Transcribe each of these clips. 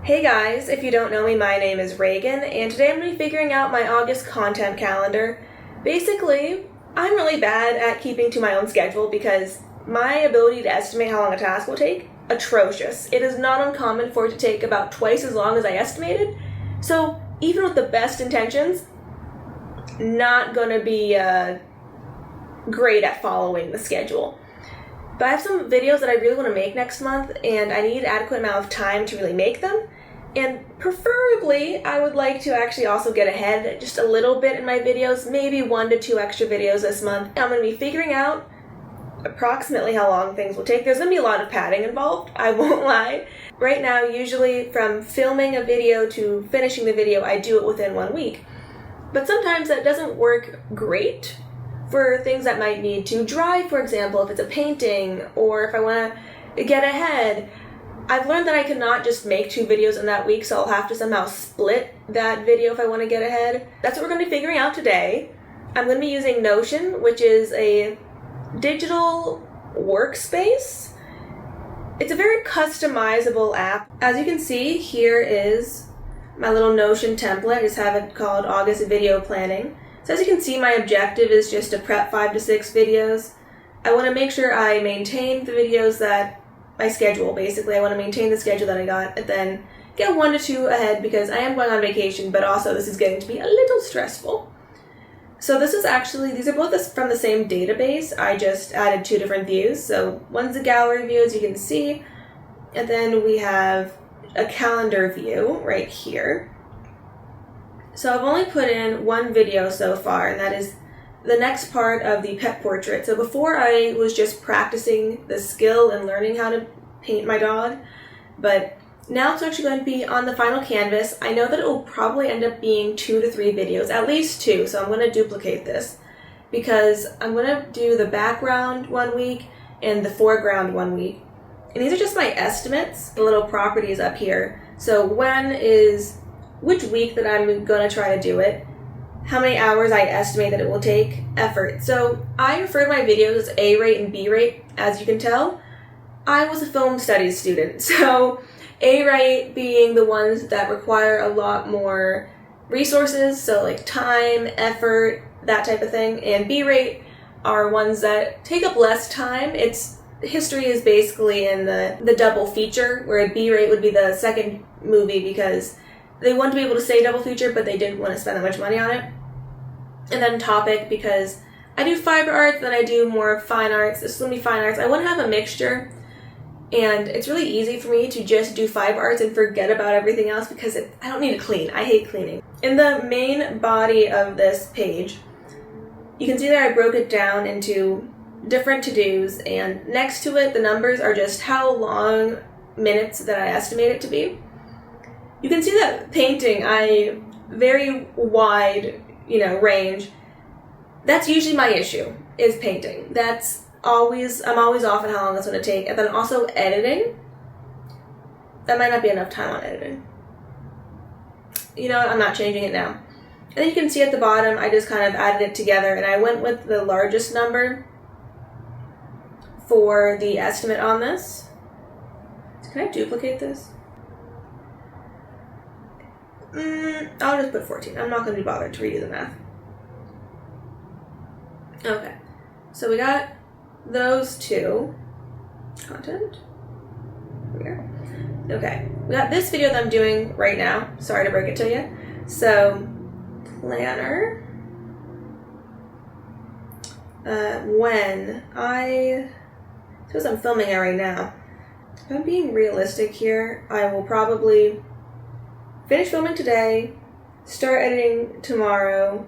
Hey guys, if you don't know me, my name is Reagan, and today I'm going to be figuring out my August content calendar. Basically, I'm really bad at keeping to my own schedule because my ability to estimate how long a task will take, atrocious. It is not uncommon for it to take about twice as long as I estimated, so even with the best intentions, not going to be great at following the schedule. But I have some videos that I really want to make next month, and I need an adequate amount of time to really make them. And preferably, I would like to actually also get ahead just a little bit in my videos, maybe 1 to 2 extra videos this month. I'm going to be figuring out approximately how long things will take. There's going to be a lot of padding involved, I won't lie. Right now, usually from filming a video to finishing the video, I do it within 1 week. But sometimes that doesn't work great for things that might need to dry, for example, if it's a painting, or if I want to get ahead. I've learned that I cannot just make 2 videos in that week, so I'll have to somehow split that video if I want to get ahead. That's what we're going to be figuring out today. I'm going to be using Notion, which is a digital workspace. It's a very customizable app. As you can see, here is my little Notion template. I just have it called August Video Planning. So as you can see, my objective is just to prep 5 to 6 videos. I want to make sure I maintain the videos that my schedule, basically. I want to maintain the schedule that I got and then get 1 to 2 ahead because I am going on vacation, but also this is getting to be a little stressful. So this is actually, these are both from the same database. I just added 2 different views. So one's a gallery view, as you can see, and then we have a calendar view right here. So I've only put in 1 video so far, and that is the next part of the pet portrait. So before I was just practicing the skill and learning how to paint my dog, but now it's actually going to be on the final canvas. I know that it will probably end up being 2 to 3 videos, at least 2, so I'm going to duplicate this because I'm going to do the background 1 week and the foreground 1 week. And these are just my estimates, the little properties up here. So when is which week that I'm going to try to do it, how many hours I estimate that it will take, effort. So I refer to my videos as A rate and B rate. As you can tell, I was a film studies student. So A rate being the ones that require a lot more resources, so like time, effort, that type of thing. And B rate are ones that take up less time. History is basically in the double feature, where B rate would be the second movie because they wanted to be able to say double feature, but they didn't want to spend that much money on it. And then topic, because I do fiber arts, then I do more fine arts. This is going to be fine arts. I want to have a mixture, and it's really easy for me to just do fiber arts and forget about everything else because I don't need to clean. I hate cleaning. In the main body of this page, you can see that I broke it down into different to-dos, and next to it, the numbers are just how long minutes that I estimate it to be. You can see that painting, very wide, range. That's usually my issue, is painting. I'm always off on how long that's going to take. And then also editing. That might not be enough time on editing. You know what, I'm not changing it now. And then you can see at the bottom, I just kind of added it together, and I went with the largest number for the estimate on this. So can I duplicate this? I'll just put 14. I'm not going to be bothered to redo the math. Okay. So we got those 2. Content. Here. Okay. We got this video that I'm doing right now. Sorry to break it to you. So, planner. Suppose I'm filming it right now. If I'm being realistic here, I will probably finish filming today, start editing tomorrow,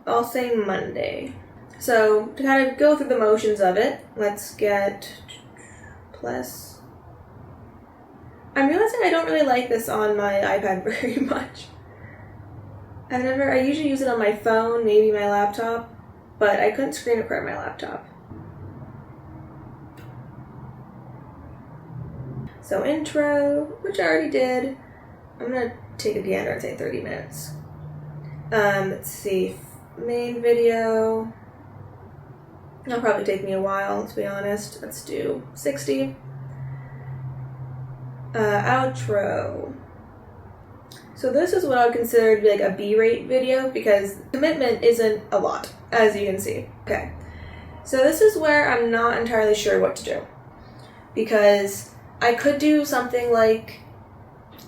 I'll say Monday. So to kind of go through the motions of it, let's get plus. I'm realizing I don't really like this on my iPad very much. I usually use it on my phone, maybe my laptop, but I couldn't screen record my laptop. So intro, which I already did. I'm going to take a gander and say 30 minutes. Let's see. Main video. It'll probably take me a while, to be honest. Let's do 60. Outro. So this is what I would consider to be like a B-rate video because commitment isn't a lot, as you can see. Okay, so this is where I'm not entirely sure what to do because I could do something like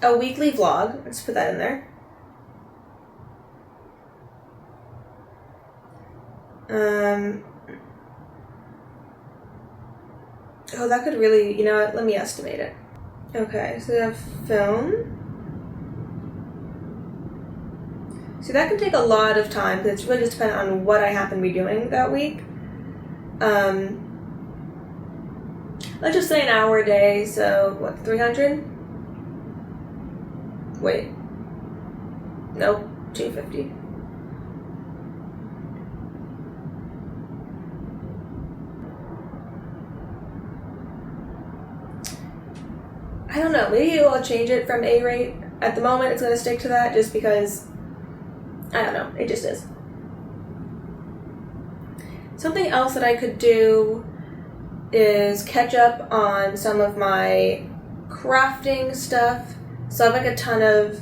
a weekly vlog. Let's put that in there. Oh, that could really, you know what, let me estimate it. Okay, so we have film. See, that can take a lot of time because it's really just dependent on what I happen to be doing that week. Let's just say an hour a day, so what, 300? Wait. Nope, 250. I don't know, maybe I'll change it from A rate. At the moment, it's going to stick to that just because, I don't know, it just is. Something else that I could do is catch up on some of my crafting stuff. So I have like a ton of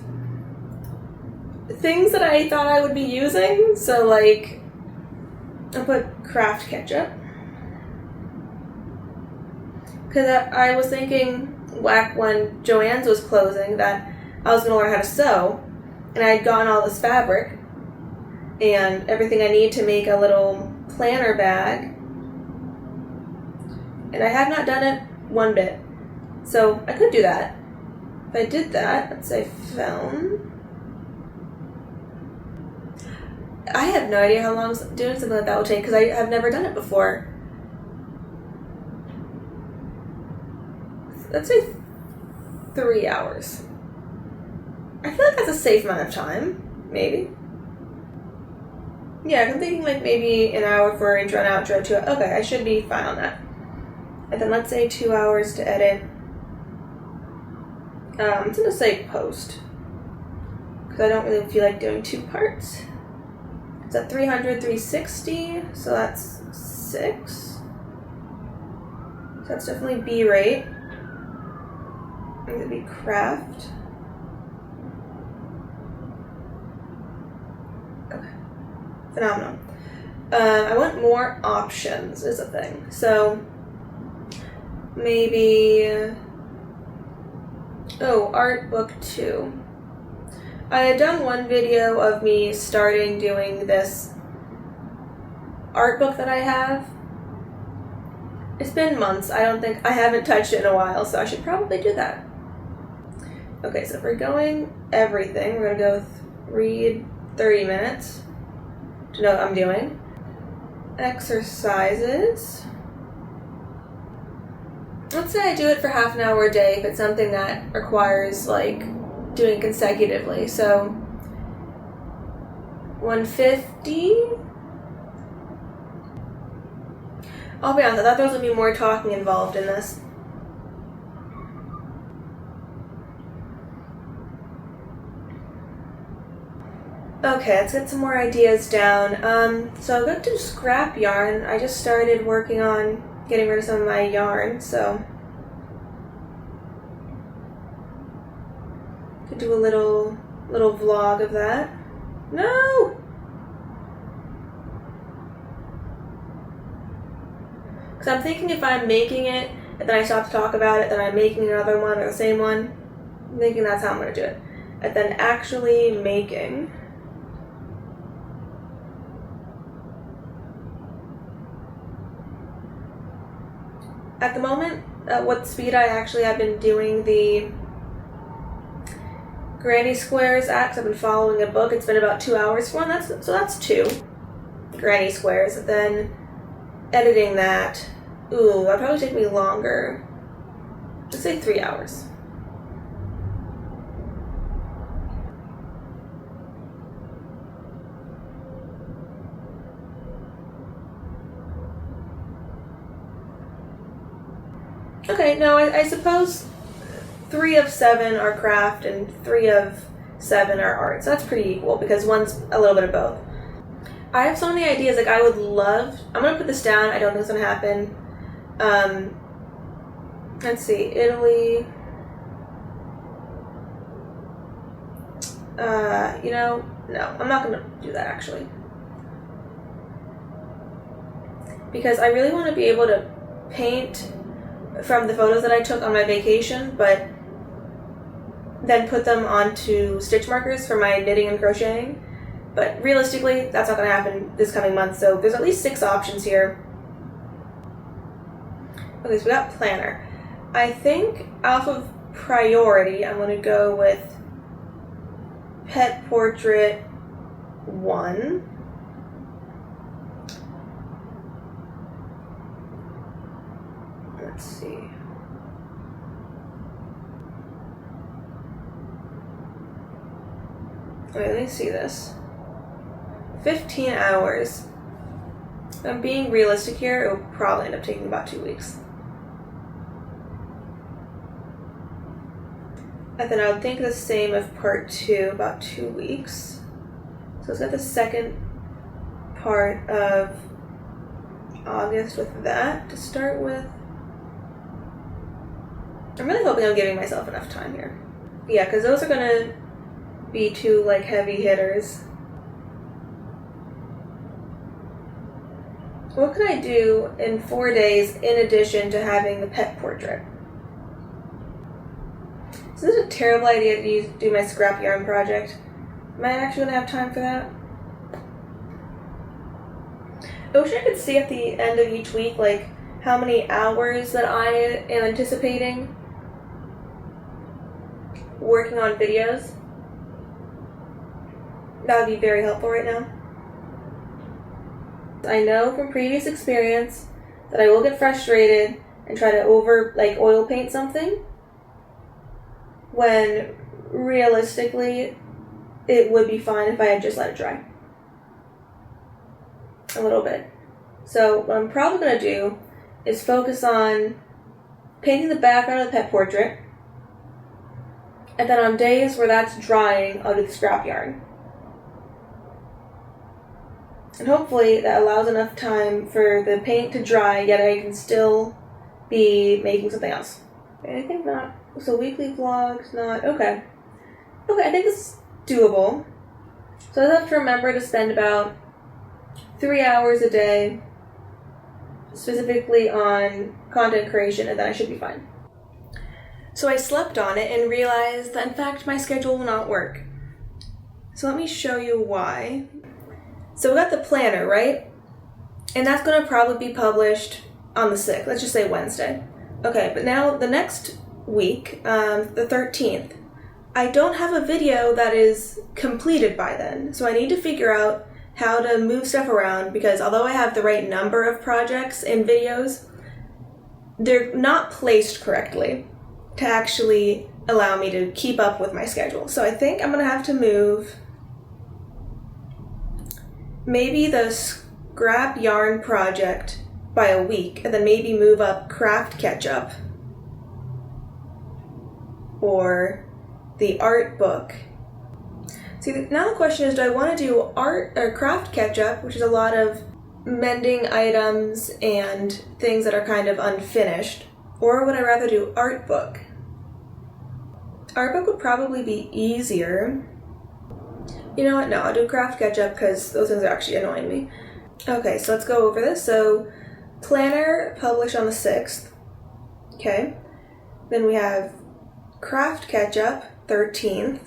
things that I thought I would be using. So like, I'll put craft ketchup. Because I was thinking back when Joann's was closing that I was going to learn how to sew. And I had gotten all this fabric and everything I need to make a little planner bag. And I have not done it one bit. So I could do that. If I did that, let's say film. I have no idea how long doing something like that will take because I have never done it before. Let's say 3 hours. I feel like that's a safe amount of time, maybe. Yeah, I'm thinking like maybe an hour for intro and outro to okay, I should be fine on that. And then let's say 2 hours to edit. I'm gonna say post. Because I don't really feel like doing 2 parts. It's at 300, 360, so that's 6. So that's definitely B rate. It would be craft. Okay. Phenomenal. I want more options is a thing. So maybe art book 2. I had done one video of me starting doing this art book that I have. It's been months. I haven't touched it in a while, so I should probably do that. Okay, so if we're going everything, we're gonna go read 30 minutes to know what I'm doing. Exercises. Let's say I do it for half an hour a day if it's something that requires like doing consecutively. So 150. I'll be honest, I thought there was gonna be more talking involved in this. Okay, let's get some more ideas down. So I'll go to scrap yarn. I just started working on getting rid of some of my yarn, so could do a little vlog of that. No! Because I'm thinking if I'm making it, and then I stop to talk about it, then I'm making another one or the same one. I'm thinking that's how I'm going to do it. And then actually making. At the moment, at what speed I actually have been doing the granny squares at, 'cause I've been following a book, it's been about 2 hours for one, so that's 2 granny squares. And then editing that, that'd probably take me longer. Let's say 3 hours. Okay, no, I suppose 3 of 7 are craft and 3 of 7 are art. So that's pretty equal because one's a little bit of both. I have so many ideas. Like I would love. I'm gonna put this down. I don't think it's gonna happen. Let's see, Italy. No, I'm not gonna do that actually. Because I really want to be able to paint from the photos that I took on my vacation, but then put them onto stitch markers for my knitting and crocheting. But realistically, that's not going to happen this coming month, so there's at least 6 options here. Okay, so we got planner. I think off of priority, I'm going to go with pet portrait 1. Let's see. Okay, let me see this. 15 hours. If I'm being realistic here, it will probably end up taking about 2 weeks. And then I would think the same of part 2, about 2 weeks. So let's get the second part of August with that to start with. I'm really hoping I'm giving myself enough time here. Yeah, because those are gonna be 2 heavy hitters. What could I do in 4 days in addition to having the pet portrait? So this is a terrible idea to do my scrap yarn project. Am I actually going to have time for that? I wish I could see at the end of each week, how many hours that I am anticipating working on videos. That would be very helpful right now. I know from previous experience that I will get frustrated and try to oil paint something when realistically it would be fine if I had just let it dry a little bit. So what I'm probably going to do is focus on painting the background of the pet portrait, and then on days where that's drying, I'll do the scrap yarn. And hopefully that allows enough time for the paint to dry, yet I can still be making something else. I think not. So weekly vlogs, not. Okay, I think this is doable. So I have to remember to spend about 3 hours a day specifically on content creation, and then I should be fine. So I slept on it and realized that in fact my schedule will not work. So let me show you why. So we got the planner, right? And that's going to probably be published on the 6th. Let's just say Wednesday. Okay, but now the next week, the 13th, I don't have a video that is completed by then. So I need to figure out how to move stuff around, because although I have the right number of projects and videos, they're not placed correctly to actually allow me to keep up with my schedule. So I think I'm going to have to move maybe the scrap yarn project by a week, and then maybe move up craft catch-up or the art book. See, now the question is, do I want to do art or craft catch-up, which is a lot of mending items and things that are kind of unfinished, or would I rather do art book? Art book would probably be easier. You know what? No, I'll do craft catch-up because those things are actually annoying me. Okay, so let's go over this. So, planner published on the 6th. Okay. Then we have craft catch-up 13th.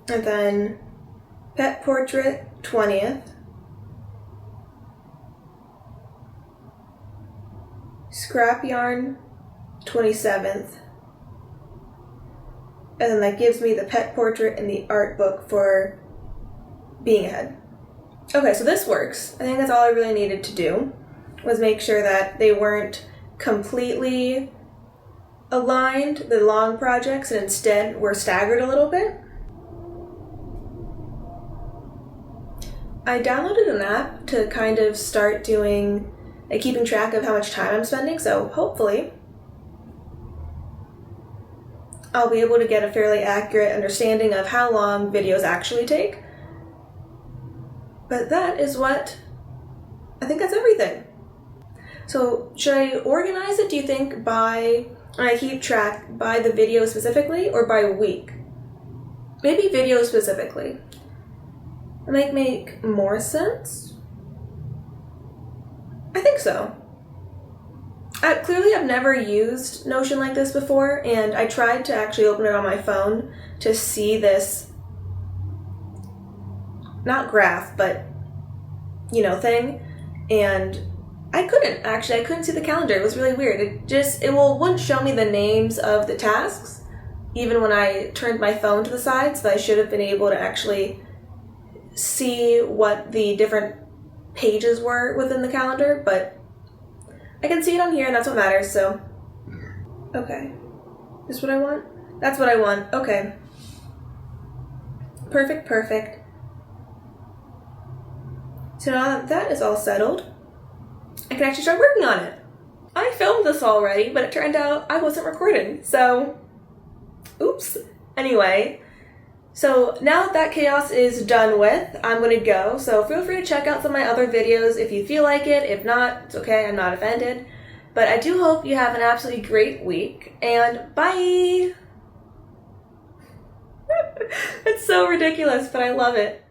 And then pet portrait 20th. Scrap yarn 27th. And then that gives me the pet portrait and the art book for being ahead. Okay, so this works. I think that's all I really needed to do, was make sure that they weren't completely aligned, the long projects, and instead were staggered a little bit. I downloaded an app to kind of start doing, keeping track of how much time I'm spending, so hopefully I'll be able to get a fairly accurate understanding of how long videos actually take. But that is what, I think that's everything. So should I organize it, do you think, by and I keep track by the video specifically or by week. Maybe video specifically. It might make more sense. I think so. I've never used Notion like this before, and I tried to actually open it on my phone to see this, not graph, but, thing, and I couldn't see the calendar. It was really weird. It wouldn't show me the names of the tasks, even when I turned my phone to the side, so I should have been able to actually see what the different pages were within the calendar, but I can see it on here, and that's what matters, so. Okay. Is what I want? That's what I want. Okay. Perfect. So now that that is all settled, I can actually start working on it. I filmed this already, but it turned out I wasn't recording, so oops. Anyway, so now that chaos is done with, I'm going to go. So feel free to check out some of my other videos if you feel like it. If not, it's okay. I'm not offended. But I do hope you have an absolutely great week. And bye! It's so ridiculous, but I love it.